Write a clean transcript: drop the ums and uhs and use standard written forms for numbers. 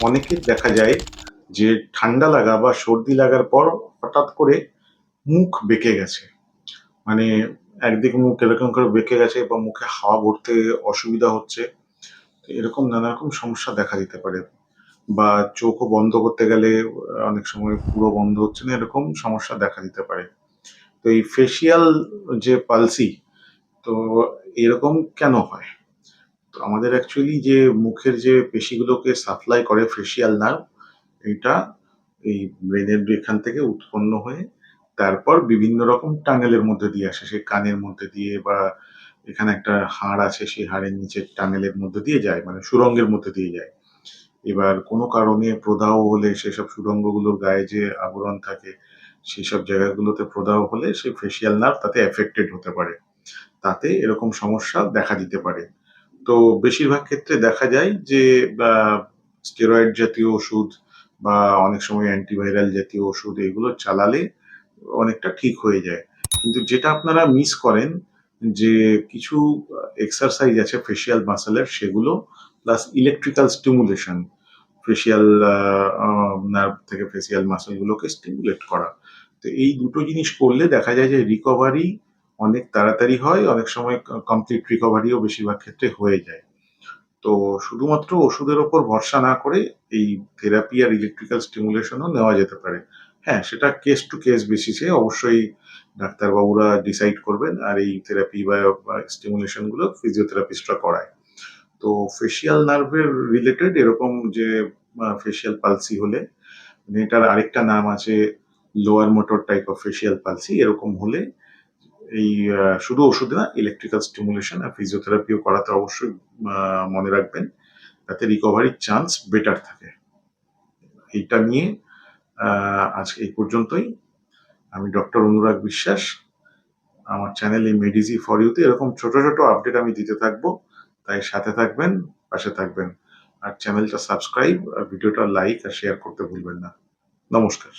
অনেকের দেখা যায় যে ঠান্ডা লাগা বা সর্দি লাগার পর হঠাৎ করে মুখ বেঁকে গেছে। মানে একদিক মুখ এরকম করে বেঁকে গেছে বা মুখে হাওয়া ভরতে অসুবিধা হচ্ছে। এরকম নানা রকম সমস্যা দেখা দিতে পারে। বা চোখও বন্ধ করতে গেলে অনেক সময় পুরো বন্ধ হচ্ছে না, এরকম সমস্যা দেখা দিতে পারে। তো এই ফেসিয়াল যে পালসি, তো এরকম কেন হয়? তো আমাদের অ্যাকচুয়ালি যে মুখের যে পেশিগুলোকে সাপ্লাই করে ফেসিয়াল নার্ভ, এটা এই ব্রেনের এখান থেকে উৎপন্ন হয়ে তারপর বিভিন্ন রকম টানেলের মধ্যে দিয়ে আসে। সে কানের মধ্যে দিয়ে বা এখানে একটা হাড় আছে, সেই হাড়ের নিচের টানেলের মধ্যে দিয়ে যায়, মানে সুড়ঙ্গের মধ্যে দিয়ে যায়। এবার কোনো কারণে প্রদাহ হলে সেসব সুড়ঙ্গগুলোর গায়ে যে আবরণ থাকে, সেসব জায়গাগুলোতে প্রদাহ হলে সেই ফেসিয়াল নার্ভ তাতে এফেক্টেড হতে পারে। তাতে এরকম সমস্যা দেখা দিতে পারে। তো বেশিরভাগ ক্ষেত্রে দেখা যায় যে স্টেরয়েড জাতীয় ওষুধ বা অনেক সময় অ্যান্টিভাইরাল জাতীয় ওষুধ এগুলো চালালে অনেকটা ঠিক হয়ে যায়। কিন্তু যেটা আপনারা মিস করেন যে কিছু এক্সারসাইজ আছে ফেসিয়াল মাসলের, সেগুলো plus electrical stimulation, facial nerve থেকে ফেসিয়াল মাসল গুলোকে স্টিমুলেট করা। তো এই দুটো জিনিস করলে দেখা যায় যে রিকভারি অনেক তাড়াতাড়ি হয়, অনেক সময় কমপ্লিট রিকভারিও বেশিরভাগ ক্ষেত্রে হয়ে যায়। তো শুধুমাত্র ওষুধের ওপর ভরসা না করে এই থেরাপি আর ইলেকট্রিক্যাল স্টিমুলেশনও নেওয়া যেতে পারে। হ্যাঁ, সেটা কেস টু কেস বেসিসে অবশ্যই ডাক্তারবাবুরা ডিসাইড করবেন, আর এই থেরাপি বা স্টিমুলেশন গুলো ফিজিওথেরাপিস্টরা করায়। তো ফেসিয়াল নার্ভের রিলেটেড এরকম যে ফেসিয়াল পালসি হলে, মানে এটার আরেকটা নাম আছে lower motor type of facial palsy, এরকম হলে এই শুধু ওষুধ না, ইলেকট্রিক্যাল স্টিমুলেশন আর ফিজিওথেরাপিও করাতে অবশ্যই মনে রাখবেন, তাতে রিকভারির চান্স বেটার থাকে। এইটা নিয়ে আজকে এই পর্যন্তই। আমি ডক্টর অনুরাগ বিশ্বাস। আমার চ্যানেল এই মেডিজি ফর ইউতে এরকম ছোট ছোট আপডেট আমি দিতে থাকবো, তাই সাথে থাকবেন, পাশে থাকবেন। আর চ্যানেলটা সাবস্ক্রাইব আর ভিডিওটা লাইক আর শেয়ার করতে ভুলবেন না। নমস্কার।